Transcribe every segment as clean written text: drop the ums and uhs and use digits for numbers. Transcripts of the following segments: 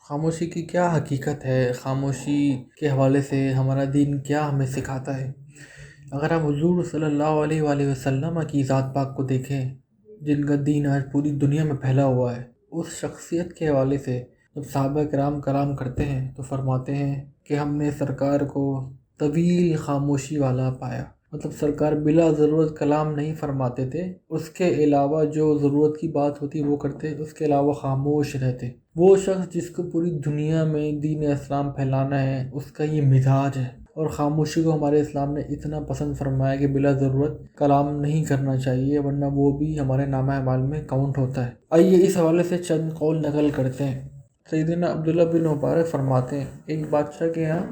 خاموشی کی کیا حقیقت ہے؟ خاموشی کے حوالے سے ہمارا دین کیا ہمیں سکھاتا ہے؟ اگر ہم حضور صلی اللہ علیہ وآلہ وسلم کی ذات پاک کو دیکھیں، جن کا دین آج پوری دنیا میں پھیلا ہوا ہے، اس شخصیت کے حوالے سے جب صحابہ کرام کلام کرتے ہیں تو فرماتے ہیں کہ ہم نے سرکار کو طویل خاموشی والا پایا۔ مطلب سرکار بلا ضرورت کلام نہیں فرماتے تھے، اس کے علاوہ جو ضرورت کی بات ہوتی وہ کرتے، اس کے علاوہ خاموش رہتے۔ وہ شخص جس کو پوری دنیا میں دین اسلام پھیلانا ہے، اس کا یہ مزاج ہے، اور خاموشی کو ہمارے اسلام نے اتنا پسند فرمایا کہ بلا ضرورت کلام نہیں کرنا چاہیے، ورنہ وہ بھی ہمارے نامہ اعمال میں کاؤنٹ ہوتا ہے۔ آئیے اس حوالے سے چند قول نقل کرتے ہیں۔ سیدنا عبداللہ بن مبارک فرماتے ہیں، ایک بادشاہ کے یہاں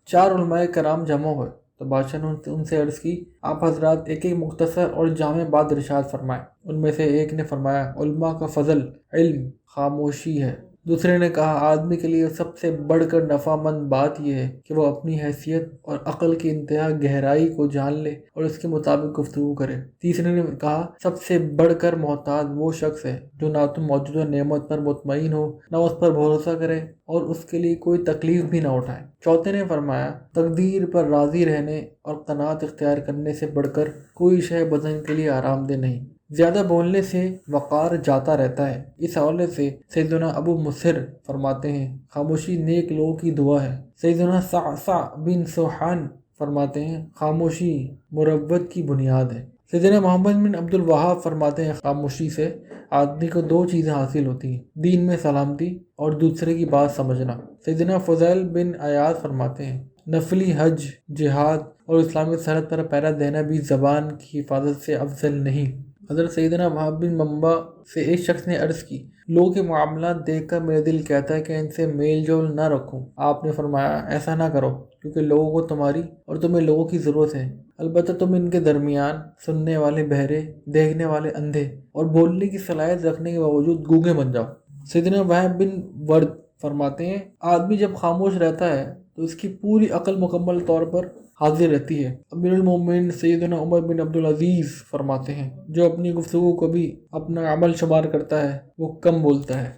4 علماء کرام جمع ہوئے تو بادشاہ نے ان سے عرض کی، آپ حضرات ایک مختصر اور جامع بات ارشاد فرمائیں۔ ان میں سے ایک نے فرمایا، علماء کا فضل علم خاموشی ہے۔ دوسرے نے کہا، آدمی کے لیے سب سے بڑھ کر نفع مند بات یہ ہے کہ وہ اپنی حیثیت اور عقل کی انتہا گہرائی کو جان لے اور اس کے مطابق گفتگو کرے۔ تیسرے نے کہا، سب سے بڑھ کر محتاط وہ شخص ہے جو نہ تو موجودہ نعمت پر مطمئن ہو، نہ اس پر بھروسہ کرے اور اس کے لیے کوئی تکلیف بھی نہ اٹھائے۔ چوتھے نے فرمایا، تقدیر پر راضی رہنے اور قناعت اختیار کرنے سے بڑھ کر کوئی شے بدن کے لیے آرام دہ نہیں۔ زیادہ بولنے سے وقار جاتا رہتا ہے۔ اس حوالے سے سیدنا ابو مصر فرماتے ہیں، خاموشی نیک لوگوں کی دعا ہے۔ سیدنا صعصع بن سوحان فرماتے ہیں، خاموشی مروت کی بنیاد ہے۔ سیدنا محمد بن عبد الوہاب فرماتے ہیں، خاموشی سے آدمی کو 2 چیزیں حاصل ہوتی ہیں، دین میں سلامتی اور دوسرے کی بات سمجھنا۔ سیدنا فضیل بن عیاض فرماتے ہیں، نفلی حج، جہاد اور اسلامی سرحد پر پہرا دینا بھی زبان کی حفاظت سے افضل نہیں۔ حضرت سیدنا وہب بن منبع سے ایک شخص نے عرض کی، لوگوں کے معاملات دیکھ کر میرا دل کہتا ہے کہ ان سے میل جول نہ رکھوں۔ آپ نے فرمایا، ایسا نہ کرو، کیونکہ لوگوں کو تمہاری اور تمہیں لوگوں کی ضرورت ہے، البتہ تم ان کے درمیان سننے والے بہرے، دیکھنے والے اندھے اور بولنے کی صلاحیت رکھنے کے باوجود گونگے بن جاؤ۔ سیدنا وہب بن ورد فرماتے ہیں، آدمی جب خاموش رہتا ہے تو اس کی پوری عقل مکمل طور پر حاضر رہتی ہے۔ امیر المومنین سیدنا عمر بن عبدالعزیز فرماتے ہیں، جو اپنی گفتگو کو بھی اپنا عمل شمار کرتا ہے وہ کم بولتا ہے۔